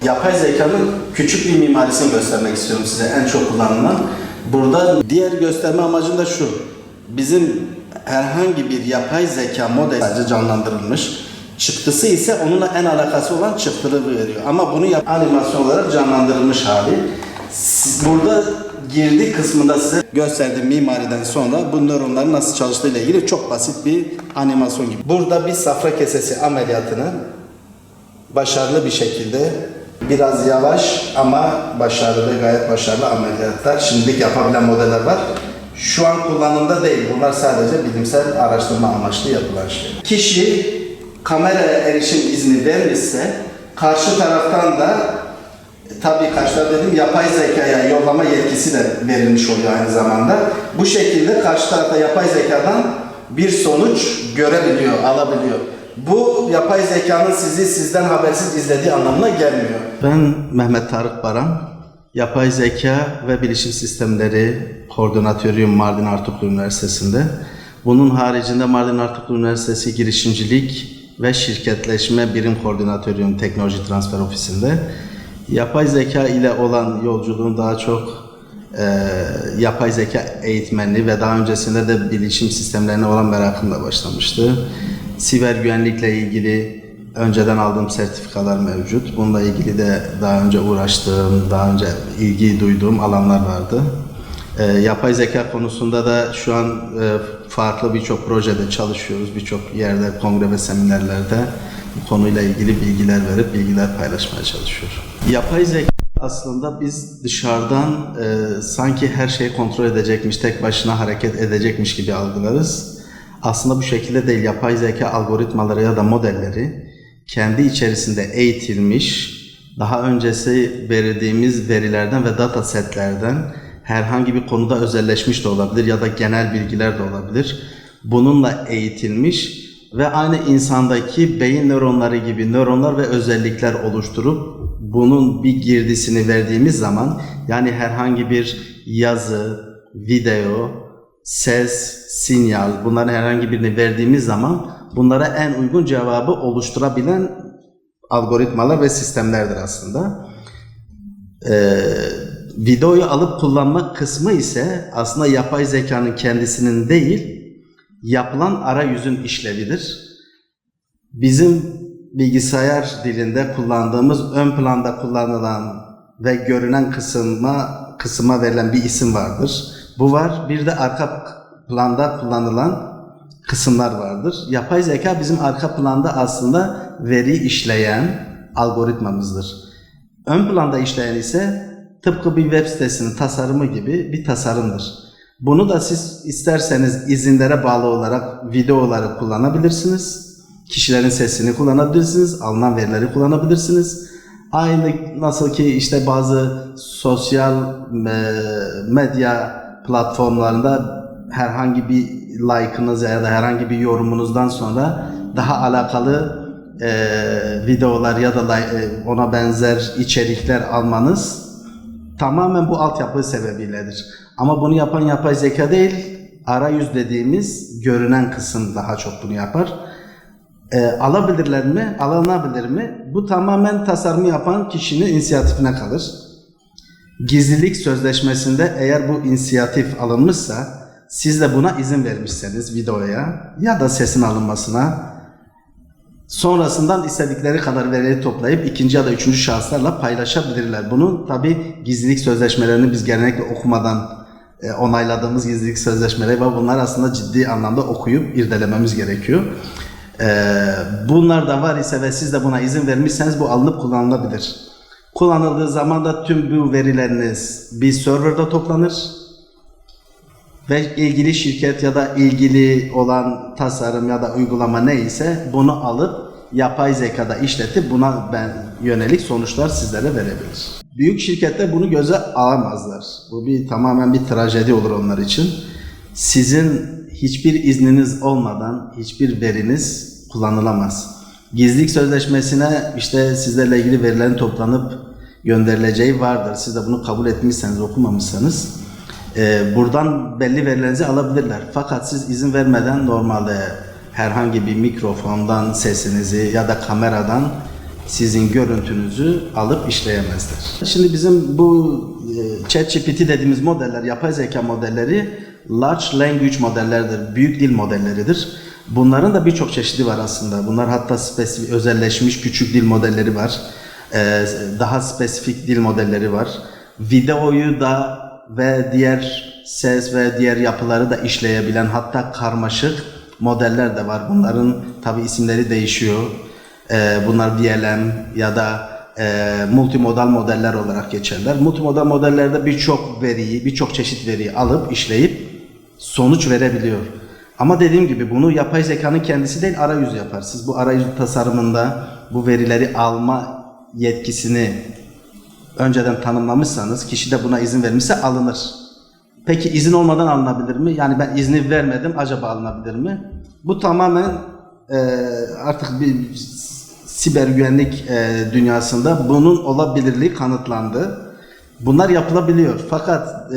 Yapay zekanın küçük bir mimarisini göstermek istiyorum size, en çok kullanılan. Burada diğer gösterme amacım da şu. Bizim herhangi bir yapay zeka modeli sadece canlandırılmış. Çıktısı ise onunla en alakası olan çıktıyı veriyor. Ama bunu animasyon olarak canlandırılmış hali. Burada girdi kısmında size gösterdiğim mimariden sonra bu nöronların nasıl çalıştığı ile ilgili çok basit bir animasyon gibi. Burada bir safra kesesi ameliyatını başarılı bir şekilde, biraz yavaş ama başarılı, gayet başarılı ameliyatlar şimdilik yapabilen modeller var. Şu an kullanımda değil. Bunlar sadece bilimsel araştırma amaçlı yapılan şeyler. Kişi kameraya erişim izni vermişse karşı taraftan da tabii karşı taraf dedim yapay zekaya yollama yetkisi de verilmiş oluyor aynı zamanda. Bu şekilde karşı tarafta yapay zekadan bir sonuç görebiliyor, alabiliyor. Bu yapay zekanın sizi sizden habersiz izlediği anlamına gelmiyor. Ben Mehmet Tarık Baran, Yapay Zeka ve Bilişim Sistemleri Koordinatörüyüm Mardin Artuklu Üniversitesi'nde. Bunun haricinde Mardin Artuklu Üniversitesi Girişimcilik ve Şirketleşme Birim Koordinatörüyüm Teknoloji Transfer Ofisi'nde. Yapay zeka ile olan yolculuğum daha çok yapay zeka eğitmenliği ve daha öncesinde de bilişim sistemlerine olan merakımla başlamıştı. Siber güvenlikle ilgili önceden aldığım sertifikalar mevcut. Bununla ilgili de daha önce uğraştığım, daha önce ilgi duyduğum alanlar vardı. Yapay zeka konusunda da şu an farklı birçok projede çalışıyoruz. Birçok yerde, kongre ve seminerlerde bu konuyla ilgili bilgiler verip bilgiler paylaşmaya çalışıyoruz. Yapay zeka aslında biz dışarıdan sanki her şeyi kontrol edecekmiş, tek başına hareket edecekmiş gibi algılarız. Aslında bu şekilde değil. Yapay zeka algoritmaları ya da modelleri kendi içerisinde eğitilmiş, daha öncesi verdiğimiz verilerden ve datasetlerden herhangi bir konuda özelleşmiş de olabilir ya da genel bilgiler de olabilir. Bununla eğitilmiş ve aynı insandaki beyin nöronları gibi nöronlar ve özellikler oluşturup bunun bir girdisini verdiğimiz zaman, yani herhangi bir yazı, video, ses, sinyal, bunların herhangi birini verdiğimiz zaman bunlara en uygun cevabı oluşturabilen algoritmalar ve sistemlerdir aslında. Videoyu alıp kullanmak kısmı ise aslında yapay zekanın kendisinin değil, yapılan arayüzün işlevidir. Bizim bilgisayar dilinde kullandığımız ön planda kullanılan ve görünen kısma verilen bir isim vardır. Bu var. Bir de arka planda kullanılan kısımlar vardır. Yapay zeka bizim arka planda aslında veri işleyen algoritmamızdır. Ön planda işleyen ise tıpkı bir web sitesinin tasarımı gibi bir tasarımdır. Bunu da siz isterseniz izinlere bağlı olarak videoları kullanabilirsiniz. Kişilerin sesini kullanabilirsiniz. Alınan verileri kullanabilirsiniz. Aynı nasıl ki işte bazı sosyal medya platformlarında herhangi bir like'ınız ya da herhangi bir yorumunuzdan sonra daha alakalı videolar ya da ona benzer içerikler almanız tamamen bu altyapı sebebiyledir. Ama bunu yapan yapay zeka değil, arayüz dediğimiz görünen kısım daha çok bunu yapar. Alabilirler mi? Alınabilir mi? Bu tamamen tasarımı yapan kişinin inisiyatifine kalır. Gizlilik sözleşmesinde eğer bu inisiyatif alınmışsa, siz de buna izin vermişseniz videoya ya da sesin alınmasına, sonrasından istedikleri kadar verileri toplayıp ikinci ya da üçüncü şahıslarla paylaşabilirler. Bunun tabi gizlilik sözleşmelerini biz genellikle okumadan onayladığımız gizlilik sözleşmeleri var. Bunlar aslında ciddi anlamda okuyup irdelememiz gerekiyor. Bunlar da var ise ve siz de buna izin vermişseniz bu alınıp kullanılabilir. Kullanıldığı zaman da tüm bu verileriniz bir serverda toplanır ve ilgili şirket ya da ilgili olan tasarım ya da uygulama neyse bunu alıp yapay zekada işletip buna yönelik sonuçlar sizlere verebilir. Büyük şirketler bunu göze alamazlar. Bu tamamen bir trajedi olur onlar için. Sizin hiçbir izniniz olmadan hiçbir veriniz kullanılamaz. Gizlilik sözleşmesine işte sizlerle ilgili verilerin toplanıp gönderileceği vardır. Siz de bunu kabul etmişseniz, okumamışsanız buradan belli verilerinizi alabilirler. Fakat siz izin vermeden normalde herhangi bir mikrofondan sesinizi ya da kameradan sizin görüntünüzü alıp işleyemezler. Şimdi bizim bu ChatGPT dediğimiz modeller, yapay zeka modelleri large language modellerdir, büyük dil modelleridir. Bunların da birçok çeşidi var aslında. Bunlar hatta spesifik, özelleşmiş küçük dil modelleri var. Daha spesifik dil modelleri var. Videoyu da ve diğer ses ve diğer yapıları da işleyebilen hatta karmaşık modeller de var. Bunların tabi isimleri değişiyor. Bunlar VLM ya da multimodal modeller olarak geçerler. Multimodal modellerde birçok veriyi, birçok çeşit veriyi alıp işleyip sonuç verebiliyor. Ama dediğim gibi bunu yapay zekanın kendisi değil, arayüz yapar. Siz bu arayüz tasarımında bu verileri alma yetkisini önceden tanımlamışsanız, kişi de buna izin vermişse alınır. Peki izin olmadan alınabilir mi? Yani ben izni vermedim, acaba alınabilir mi? Bu tamamen artık bir siber güvenlik dünyasında bunun olabilirliği kanıtlandı. Bunlar yapılabiliyor. Fakat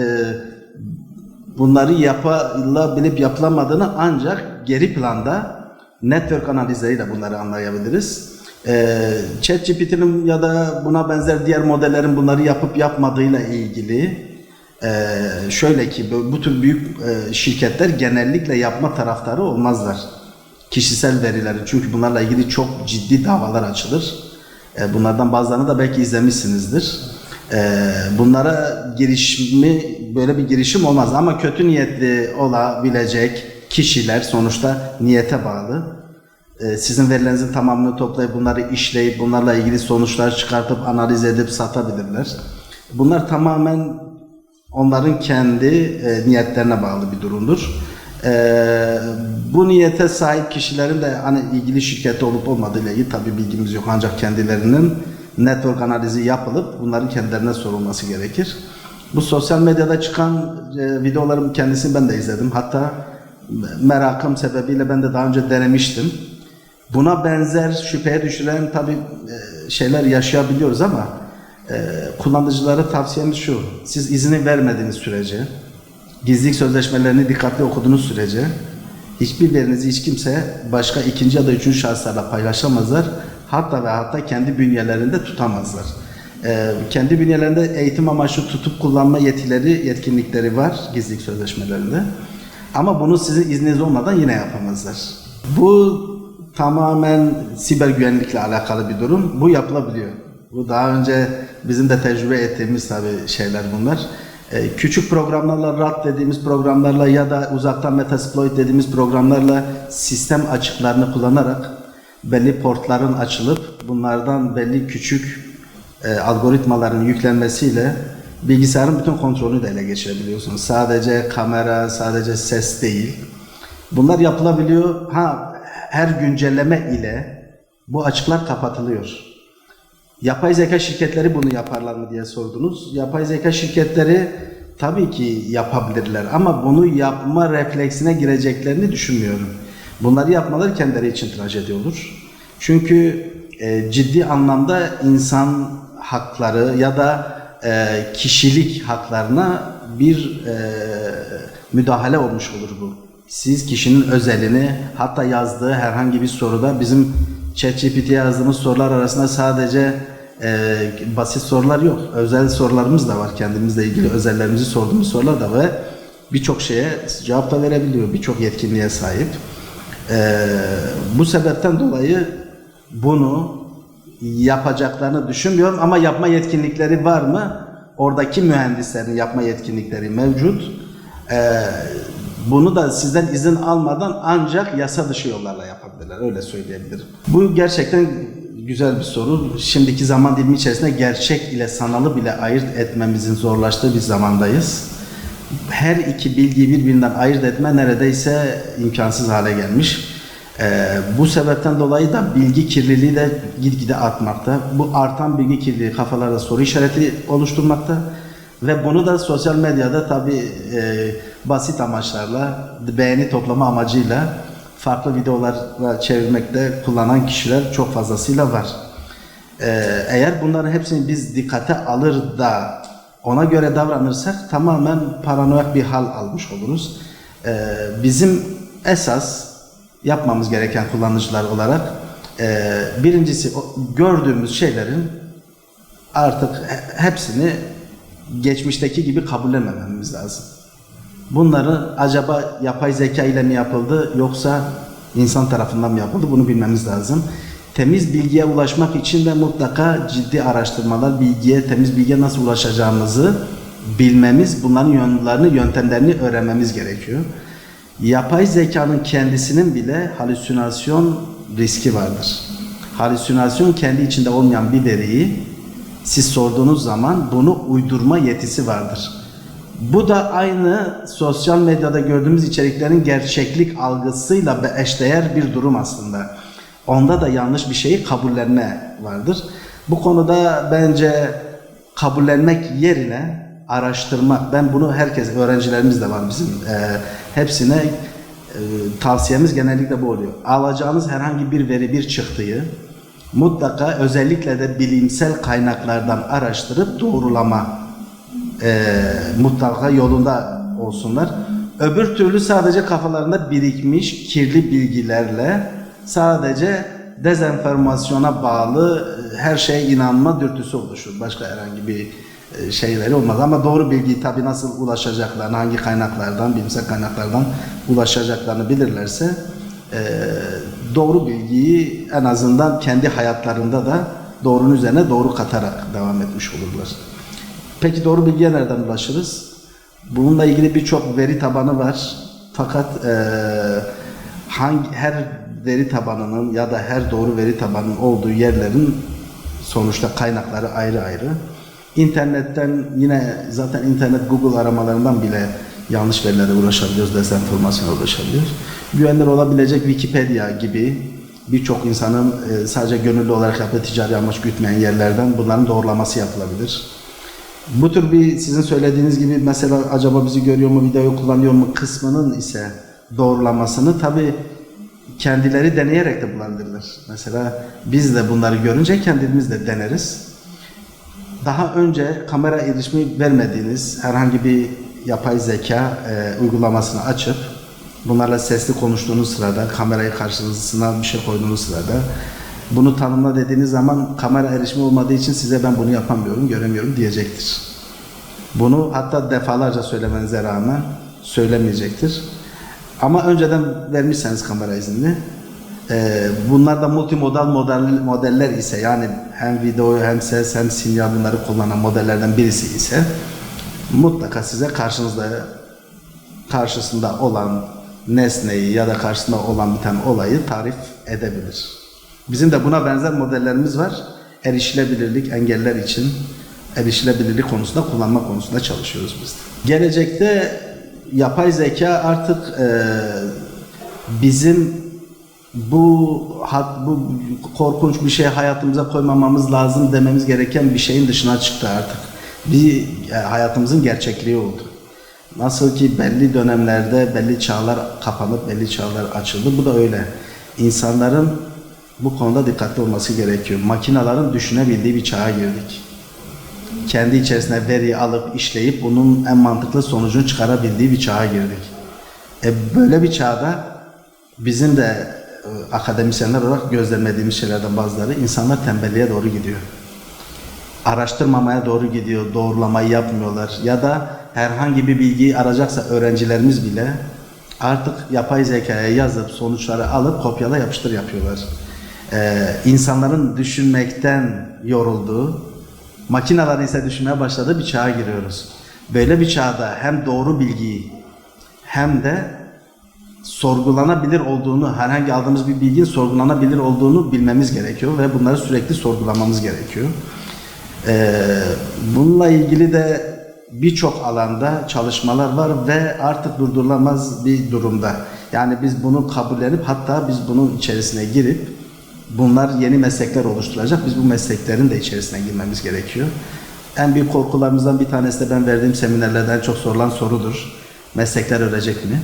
bunları yapılabilip yapılamadığını ancak geri planda network analizleriyle bunları anlayabiliriz. ChatGPT'nin ya da buna benzer diğer modellerin bunları yapıp yapmadığıyla ilgili şöyle ki bu tür büyük şirketler genellikle yapma taraftarı olmazlar. Kişisel verileri, çünkü bunlarla ilgili çok ciddi davalar açılır. Bunlardan bazılarını da belki izlemişsinizdir. Bunlara böyle bir girişim olmaz ama kötü niyetli olabilecek kişiler sonuçta niyete bağlı. Sizin verilerinizin tamamını toplayıp bunları işleyip bunlarla ilgili sonuçlar çıkartıp analiz edip satabilirler. Bunlar tamamen onların kendi niyetlerine bağlı bir durumdur. Bu niyete sahip kişilerin de hani ilgili şirkette olup olmadığıyla ilgili tabii bilgimiz yok, ancak kendilerinin network analizi yapılıp bunların kendilerine sorulması gerekir. Bu sosyal medyada çıkan videoların kendisini ben de izledim. Hatta merakım sebebiyle ben de daha önce denemiştim. Buna benzer şüpheye düşüren tabii şeyler yaşayabiliyoruz ama kullanıcılara tavsiyemiz şu: siz izni vermediğiniz sürece, gizlilik sözleşmelerini dikkatli okuduğunuz sürece hiçbir verinizi hiç kimse başka ikinci ya da üçüncü şahıslarla paylaşamazlar. Hatta ve hatta kendi bünyelerinde tutamazlar. Kendi bünyelerinde eğitim amaçlı tutup kullanma yetkinlikleri var gizlilik sözleşmelerinde. Ama bunu sizin izniniz olmadan yine yapamazlar. Bu tamamen siber güvenlikle alakalı bir durum. Bu yapılabiliyor. Bu daha önce bizim de tecrübe ettiğimiz tabii şeyler bunlar. Küçük programlarla, RAT dediğimiz programlarla ya da uzaktan Metasploit dediğimiz programlarla sistem açıklarını kullanarak belli portların açılıp bunlardan belli küçük algoritmaların yüklenmesiyle bilgisayarın bütün kontrolünü de ele geçirebiliyorsunuz. Sadece kamera, sadece ses değil. Bunlar yapılabiliyor. Her güncelleme ile bu açıklar kapatılıyor. Yapay zeka şirketleri bunu yaparlar mı diye sordunuz. Yapay zeka şirketleri tabii ki yapabilirler ama bunu yapma refleksine gireceklerini düşünmüyorum. Bunları yapmaları kendileri için trajedi olur. Çünkü ciddi anlamda insan hakları ya da kişilik haklarına bir müdahale olmuş olur bu. Siz kişinin özelini, hatta yazdığı herhangi bir soruda, bizim ChatGPT'ye yazdığımız sorular arasında sadece basit sorular yok. Özel sorularımız da var. Kendimizle ilgili özellerimizi sorduğumuz sorular da ve birçok şeye cevap da verebiliyor. Birçok yetkinliğe sahip. Bu sebepten dolayı bunu yapacaklarını düşünmüyorum ama yapma yetkinlikleri var mı? Oradaki mühendislerin yapma yetkinlikleri mevcut. Bunu da sizden izin almadan ancak yasa dışı yollarla yapabilirler. Öyle söyleyebilirim. Bu gerçekten güzel bir soru. Şimdiki zaman dilimi içerisinde gerçek ile sanalı bile ayırt etmemizin zorlaştığı bir zamandayız. Her iki bilgiyi birbirinden ayırt etme neredeyse imkansız hale gelmiş. Bu sebepten dolayı da bilgi kirliliği de gitgide artmakta. Bu artan bilgi kirliliği kafalarda soru işareti oluşturmakta. Ve bunu da sosyal medyada tabii basit amaçlarla, beğeni toplama amacıyla farklı videolara çevirmekte kullanan kişiler çok fazlasıyla var. Eğer bunların hepsini biz dikkate alır da ona göre davranırsak tamamen paranoyak bir hal almış oluruz. Bizim esas yapmamız gereken kullanıcılar olarak Birincisi gördüğümüz şeylerin artık hepsini geçmişteki gibi kabullenmememiz lazım. Bunların acaba yapay zeka ile mi yapıldı yoksa insan tarafından mı yapıldı bunu bilmemiz lazım. Temiz bilgiye ulaşmak için de mutlaka ciddi araştırmalar, temiz bilgiye nasıl ulaşacağımızı bilmemiz, bunların yollarını, yöntemlerini öğrenmemiz gerekiyor. Yapay zekanın kendisinin bile halüsinasyon riski vardır. Halüsinasyon kendi içinde olmayan bir veriyi siz sorduğunuz zaman bunu uydurma yetisi vardır. Bu da aynı sosyal medyada gördüğümüz içeriklerin gerçeklik algısıyla eşdeğer bir durum aslında. Onda da yanlış bir şeyi kabullenme vardır. Bu konuda bence kabullenmek yerine araştırmak, ben bunu öğrencilerimiz de var bizim, hepsine tavsiyemiz genellikle bu oluyor. Alacağınız herhangi bir veri, bir çıktıyı mutlaka özellikle de bilimsel kaynaklardan araştırıp doğrulama mutlaka yolunda olsunlar. Öbür türlü sadece kafalarında birikmiş kirli bilgilerle sadece dezenformasyona bağlı her şeye inanma dürtüsü oluşur. Başka herhangi bir şeyleri olmaz. Ama doğru bilgiyi tabii nasıl ulaşacaklarını, hangi kaynaklardan, bilimsel kaynaklardan ulaşacaklarını bilirlerse doğru bilgiyi en azından kendi hayatlarında da doğrunun üzerine doğru katarak devam etmiş olurlar. Peki doğru bilgiye nereden ulaşırız? Bununla ilgili birçok veri tabanı var. Fakat her veri tabanının ya da her doğru veri tabanının olduğu yerlerin sonuçta kaynakları ayrı ayrı. İnternetten yine zaten internet Google aramalarından bile yanlış verilere ulaşabiliyoruz, dezenformasyona ulaşabiliyoruz. Güvenilir olabilecek Wikipedia gibi birçok insanın sadece gönüllü olarak yaptığı ticari amaç gütmeyen yerlerden bunların doğrulaması yapılabilir. Bu tür sizin söylediğiniz gibi mesela acaba bizi görüyor mu, videoyu kullanıyor mu kısmının ise doğrulamasını tabii kendileri deneyerek de bulabilirler. Mesela biz de bunları görünce kendimiz de deneriz. Daha önce kamera erişimi vermediğiniz herhangi bir yapay zeka uygulamasını açıp bunlarla sesli konuştuğunuz sırada, kamerayı karşınızına bir şey koyduğunuz sırada bunu tanımla dediğiniz zaman kamera erişimi olmadığı için size ben bunu yapamıyorum, göremiyorum diyecektir. Bunu hatta defalarca söylemenize rağmen söylemeyecektir. Ama önceden vermişseniz kamera iznini, bunlar da multimodal modeller ise yani hem video hem ses hem sinyal bunları kullanan modellerden birisi ise mutlaka size karşısında olan nesneyi ya da karşısında olan bir tane olayı tarif edebilir. Bizim de buna benzer modellerimiz var. Erişilebilirlik engeller için erişilebilirlik konusunda, kullanma konusunda çalışıyoruz biz de. Gelecekte yapay zeka artık bizim bu korkunç bir şey hayatımıza koymamamız lazım dememiz gereken bir şeyin dışına çıktı artık. Hayatımızın gerçekliği oldu. Nasıl ki belli dönemlerde belli çağlar kapanıp belli çağlar açıldı. Bu da öyle. İnsanların bu konuda dikkatli olması gerekiyor. Makinelerin düşünebildiği bir çağa girdik. Kendi içerisine veriyi alıp işleyip bunun en mantıklı sonucunu çıkarabildiği bir çağa girdik. Böyle bir çağda bizim de akademisyenler olarak gözlemlediğimiz şeylerden bazıları insanlar tembelliğe doğru gidiyor. Araştırmamaya doğru gidiyor, doğrulamayı yapmıyorlar ya da herhangi bir bilgiyi arayacaksa öğrencilerimiz bile artık yapay zekaya yazıp sonuçları alıp kopyala yapıştır yapıyorlar. İnsanların düşünmekten yorulduğu, makinelerin ise düşünmeye başladığı bir çağa giriyoruz. Böyle bir çağda hem doğru bilgiyi hem de sorgulanabilir olduğunu, herhangi aldığımız bir bilginin sorgulanabilir olduğunu bilmemiz gerekiyor ve bunları sürekli sorgulamamız gerekiyor. Bununla ilgili de birçok alanda çalışmalar var ve artık durdurulamaz bir durumda. Yani biz bunu kabullenip hatta biz bunun içerisine girip bunlar yeni meslekler oluşturacak. Biz bu mesleklerin de içerisine girmemiz gerekiyor. En büyük korkularımızdan bir tanesi de ben verdiğim seminerlerden çok sorulan sorudur. Meslekler ölecek mi?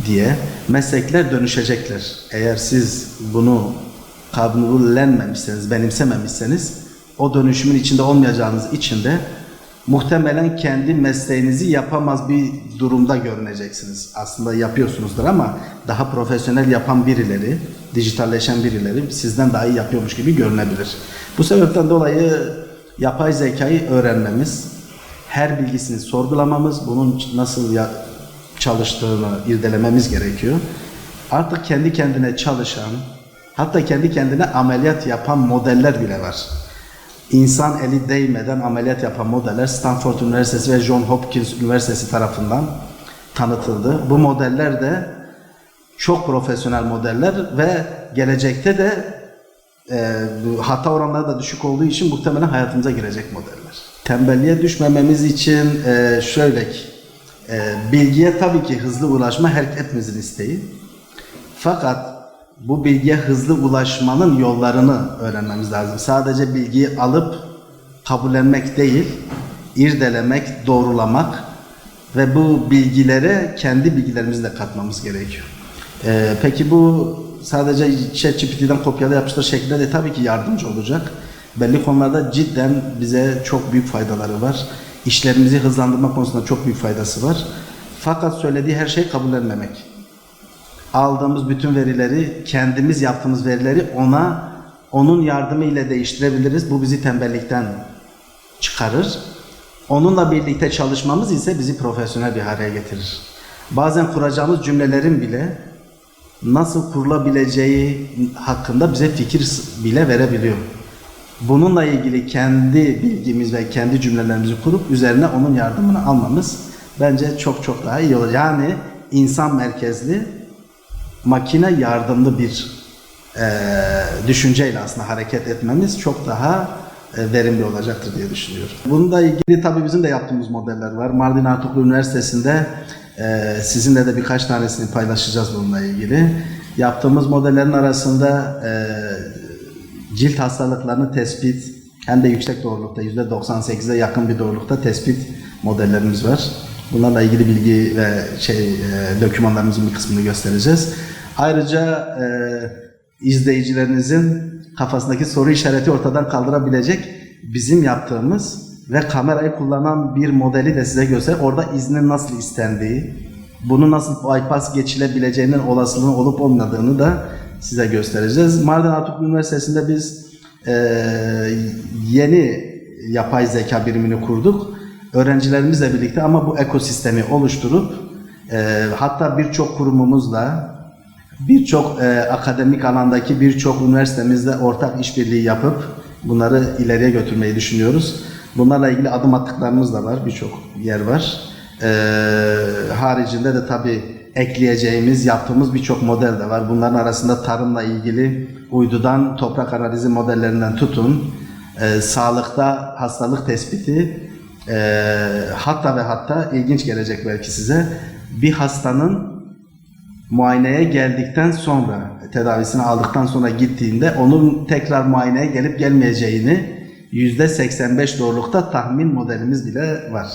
Diye. Meslekler dönüşecekler. Eğer siz bunu kabullenmemişseniz, benimsememişseniz o dönüşümün içinde olmayacağınız için de muhtemelen kendi mesleğinizi yapamaz bir durumda görüneceksiniz. Aslında yapıyorsunuzdur ama daha profesyonel yapan birileri dijitalleşen birileri sizden daha iyi yapıyormuş gibi görünebilir. Bu sebepten dolayı yapay zekayı öğrenmemiz, her bilgisini sorgulamamız, bunun nasıl çalıştığını irdelememiz gerekiyor. Artık kendi kendine çalışan, hatta kendi kendine ameliyat yapan modeller bile var. İnsan eli değmeden ameliyat yapan modeller Stanford Üniversitesi ve Johns Hopkins Üniversitesi tarafından tanıtıldı. Bu modeller de çok profesyonel modeller ve gelecekte de hata oranları da düşük olduğu için muhtemelen hayatımıza girecek modeller. Tembelliğe düşmememiz için şöyle ki, bilgiye tabii ki hızlı ulaşma hepimizin isteği. Fakat bu bilgiye hızlı ulaşmanın yollarını öğrenmemiz lazım. Sadece bilgiyi alıp kabullenmek değil, irdelemek, doğrulamak ve bu bilgilere kendi bilgilerimizi de katmamız gerekiyor. Peki bu sadece ChatGPT'den kopyala yapıştır şeklinde de tabii ki yardımcı olacak. Belli konularda cidden bize çok büyük faydaları var. İşlerimizi hızlandırma konusunda çok büyük faydası var. Fakat söylediği her şeyi kabullenmemek. Aldığımız bütün verileri, kendimiz yaptığımız verileri onun yardımı ile değiştirebiliriz. Bu bizi tembellikten çıkarır. Onunla birlikte çalışmamız ise bizi profesyonel bir hale getirir. Bazen kuracağımız cümlelerin bile nasıl kurulabileceği hakkında bize fikir bile verebiliyor. Bununla ilgili kendi bilgimiz ve kendi cümlelerimizi kurup üzerine onun yardımını almamız bence çok çok daha iyi olur. Yani insan merkezli, makine yardımlı bir düşünceyle aslında hareket etmemiz çok daha verimli olacaktır diye düşünüyorum. Bununla ilgili tabii bizim de yaptığımız modeller var. Mardin Artuklu Üniversitesi'nde sizinle de birkaç tanesini paylaşacağız bununla ilgili. Yaptığımız modellerin arasında cilt hastalıklarını tespit, hem de yüksek doğrulukta, %98'e yakın bir doğrulukta tespit modellerimiz var. Bunlarla ilgili bilgi ve dokümanlarımızın bir kısmını göstereceğiz. Ayrıca izleyicilerinizin kafasındaki soru işareti ortadan kaldırabilecek bizim yaptığımız ve kamerayı kullanan bir modeli de size göster. Orada iznin nasıl istendiği, bunu nasıl bypass geçilebileceğinin olasılığının olup olmadığını da size göstereceğiz. Mardin Artuklu Üniversitesi'nde biz yeni yapay zeka birimini kurduk. Öğrencilerimizle birlikte ama bu ekosistemi oluşturup hatta birçok kurumumuzla, birçok akademik alandaki birçok üniversitemizle ortak işbirliği yapıp bunları ileriye götürmeyi düşünüyoruz. Bunlarla ilgili adım attıklarımız da var, birçok yer var. Haricinde de tabii ekleyeceğimiz, yaptığımız birçok model de var. Bunların arasında tarımla ilgili uydudan toprak analizi modellerinden tutun, sağlıkta hastalık tespiti, hatta ve hatta ilginç gelecek belki size, bir hastanın muayeneye geldikten sonra, tedavisini aldıktan sonra gittiğinde onun tekrar muayeneye gelip gelmeyeceğini %85 doğrulukta tahmin modelimiz bile var.